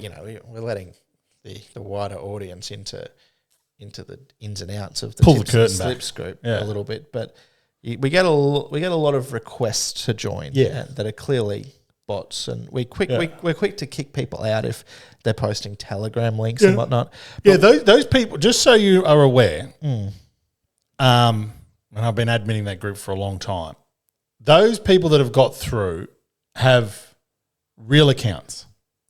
we're letting the wider audience into the ins and outs of the Pull the tips and curtain back. slips group Yeah. a little bit, but we get a lot of requests to join. Yeah. That are clearly bots, and we're quick to kick people out if they're posting Telegram links and whatnot. Yeah, those people, just so you are aware, and I've been admitting that group for a long time, those people that have got through have real accounts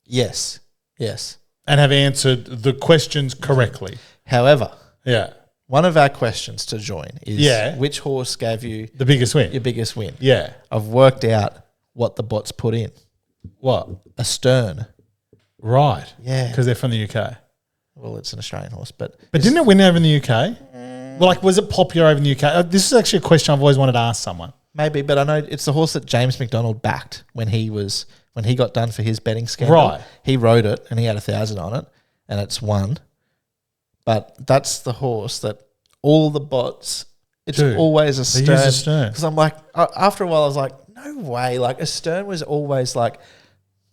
Yes. and have answered the questions correctly. However, Yeah. one of our questions to join is which horse gave you The biggest win. your biggest win? Yeah. I've worked out what the bots put in. What? A Stern. Right. Yeah. Because they're from the UK. Well, it's an Australian horse, but But didn't it win over in the UK? Well, was it popular over in the UK? This is actually a question I've always wanted to ask someone. maybe. But I know it's the horse that James McDonald backed when he got done for his betting scandal. Right. He rode it and he had 1,000 on it, and it's won. But that's the horse that all the bots. It's Dude, always a they Stern. use a Stern. Because I'm like, after a while, I was like, no way. Like a Stern was always like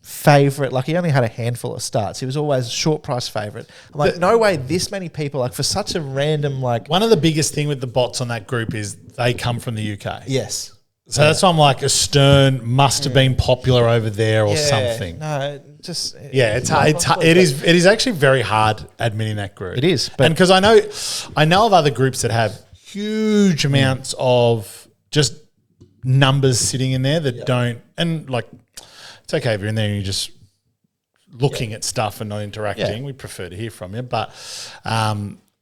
favourite. Like, he only had a handful of starts. He was always a short price favourite. I'm like, no way this many people, like, for such a random, like... One of the biggest thing with the bots on that group is they come from the UK. Yes. So that's why I'm like, Astern must have been popular over there or something. No, just... Yeah, it is actually very hard admitting that group. It is, and because I know of other groups that have huge amounts of just numbers sitting in there that don't, and like, it's okay if you're in there and you're just looking at stuff and not interacting. We prefer to hear from you, but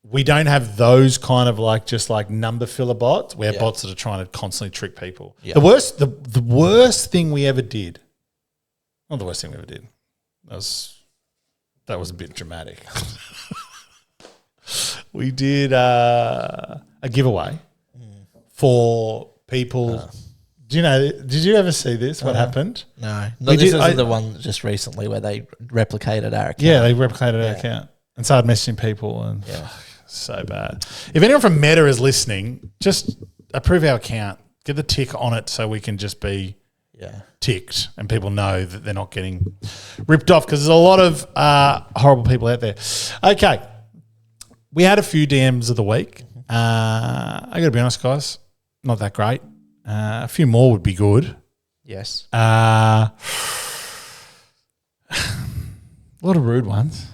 we don't have those kind of like just like number filler bots. We have bots that are trying to constantly trick people. The worst thing we ever did, not the worst thing we ever did. That was a bit dramatic. We did a giveaway for people. Did you ever see this? What happened? No, this is the one just recently where they replicated our account. Yeah, they replicated our account and started messaging people, and so bad. If anyone from Meta is listening, just approve our account, get the tick on it so we can just be ticked and people know that they're not getting ripped off, because there's a lot of horrible people out there. Okay, we had a few DMs of the week. I got to be honest, guys, not that great. A few more would be good. Yes. A lot of rude ones.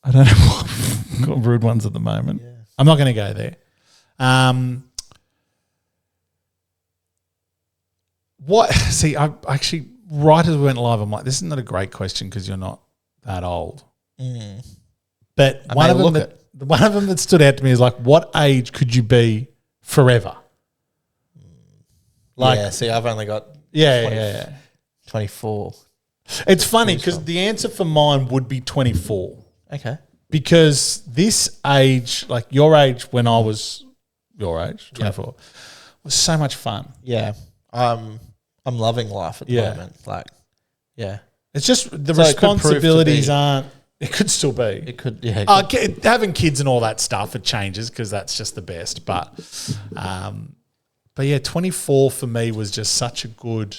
I don't know what I've got rude ones at the moment. Yeah. I'm not going to go there. See, I actually, right as we went live, I'm like, this is not a great question because you're not that old. But one of them that stood out to me is like, what age could you be forever? Like, see, I've only got 24. It's funny because the answer for mine would be 24. Okay. Because this age, like your age when I was your age, 24, was so much fun. Yeah. I'm loving life at the moment. Like, it's just the responsibilities aren't. It could still be. It could, having kids and all that stuff, it changes because that's just the best. But yeah, 24 for me was just such a good.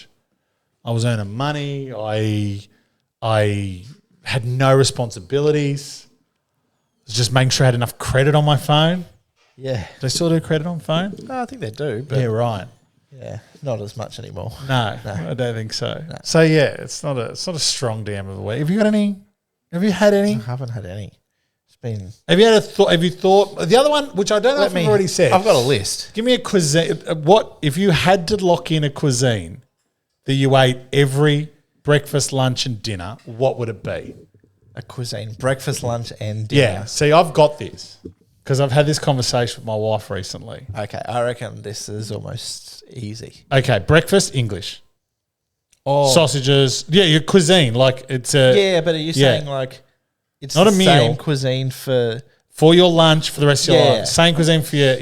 I was earning money. I had no responsibilities. I was just making sure I had enough credit on my phone. Yeah. Do they still do credit on phone? No, I think they do. But yeah, right. Yeah, not as much anymore. No, I don't think so. No. So yeah, it's not a strong DM of the week. Have you got any? Have you had any? I haven't had any. It's been. Have you had a thought? Have you thought the other one, which I don't know if you've already said? I've got a list. Give me a cuisine. What if you had to lock in a cuisine that you ate every breakfast, lunch, and dinner? What would it be? A cuisine, breakfast, lunch, and dinner. Yeah. See, I've got this because I've had this conversation with my wife recently. Okay, I reckon this is almost easy. Okay, breakfast, English. Oh, sausages. Yeah, your cuisine. Like it's a. Yeah, but are you saying like it's not the a meal. Same cuisine for your lunch for the rest of your life? Same cuisine for your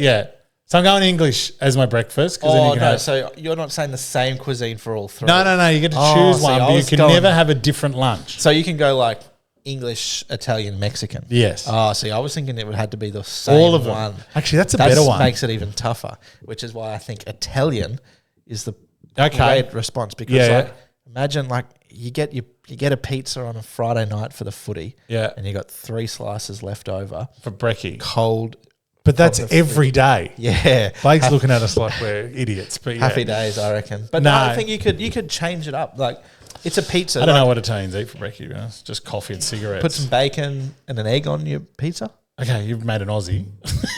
So I'm going English as my breakfast. Oh no! So you're not saying the same cuisine for all three? No. You get to choose one, but you can never have a different lunch. So you can go like English, Italian, Mexican. Yes. Oh, see, I was thinking it would have to be the same all of them. one. Actually, that's a better one. Makes it even tougher, which is why I think Italian is the great response. Because like, imagine like you get a pizza on a Friday night for the footy, and you got 3 slices left over for brekkie, cold. But that's every day. Yeah, Blake's looking at us like we're idiots. But happy days, I reckon. But no, I think you could change it up. Like it's a pizza. I don't know what Italians eat for brekkie. It's just coffee and cigarettes. Put some bacon and an egg on your pizza. Okay, you've made an Aussie.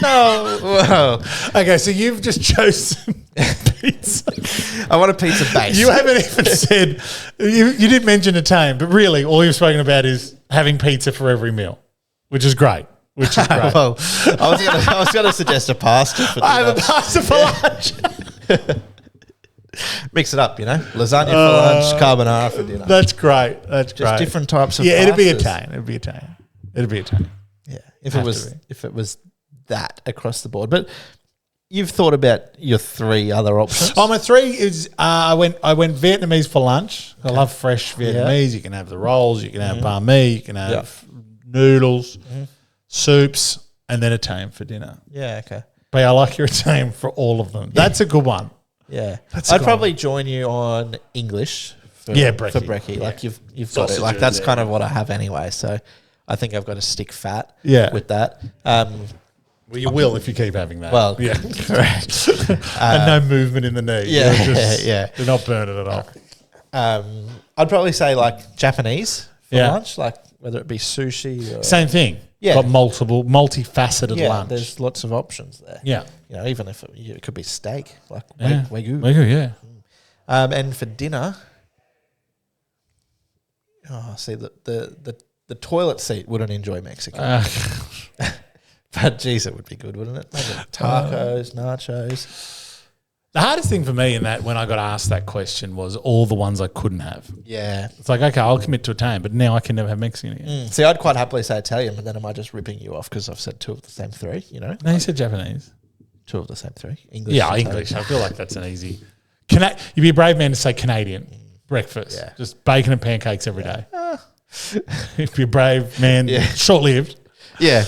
No, whoa. Okay, so you've just chosen pizza. I want a pizza base. You haven't even said you did mention Italian, but really all you've spoken about is having pizza for every meal, which is great. Well, I was going to suggest a pasta for dinner. I have a pasta for lunch. Mix it up, lasagna for lunch, carbonara for dinner. That's great. Just different types of pastas. It'd be Italian. Yeah, if it was that across the board. But you've thought about your 3 other options. Oh, my 3 is I went Vietnamese for lunch. Okay. I love fresh Vietnamese. You can have the rolls, you can have banh mi, you can have noodles. Soups, and then Italian for dinner. Yeah, okay. But I like your Italian for all of them. That's a good one. Yeah. I'd probably join you on English for brekkie. For brekkie. Yeah. Like you've got it. Like Sausages, that's yeah. kind of what I have anyway. So I think I've got to stick fat with that. Well, you will if you keep having that. Well, yeah, correct. and no movement in the knee. Yeah, You're not burning it off. I'd probably say like Japanese for Yeah. lunch, like whether it be sushi or Same thing. Yeah. Got multifaceted lunch. There's lots of options there. Yeah. You know, even if it could be steak, like Yeah. wagyu. Wagyu, yeah. And for dinner, see the toilet seat wouldn't enjoy Mexican. But geez, it would be good, wouldn't it? Maybe tacos, nachos. The hardest thing for me in that when I got asked that question was all the ones I couldn't have. Yeah. It's like, okay, I'll commit to Italian, but now I can never have Mexican again. See, I'd quite happily say Italian, but then am I just ripping you off because I've said two of the same three, you know? No, you said Japanese. Two of the same three. English. Yeah, Italian. English. I feel like that's an easy. You'd be a brave man to say Canadian breakfast. Yeah. Just bacon and pancakes every day. If you're a brave man, short-lived. Yeah.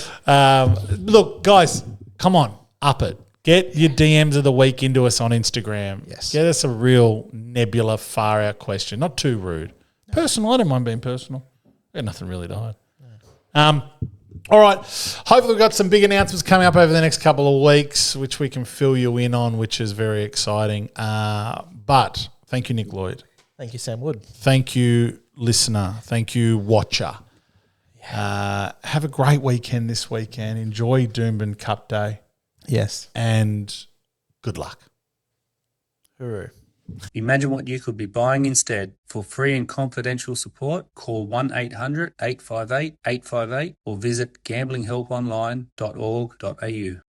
Look, guys, come on, up it. Get your DMs of the week into us on Instagram. Yes. Get us a real nebula, far-out question. Not too rude. Personal. I don't mind being personal. I got nothing really to hide. All right. Hopefully we've got some big announcements coming up over the next couple of weeks, which we can fill you in on, which is very exciting. But thank you, Nick Lloyd. Thank you, Sam Wood. Thank you, listener. Thank you, watcher. Have a great weekend this weekend. Enjoy Doomben Cup Day. Yes. And good luck. Hooroo. Imagine what you could be buying instead. For free and confidential support, call 1-800-858-858 or visit gamblinghelponline.org.au.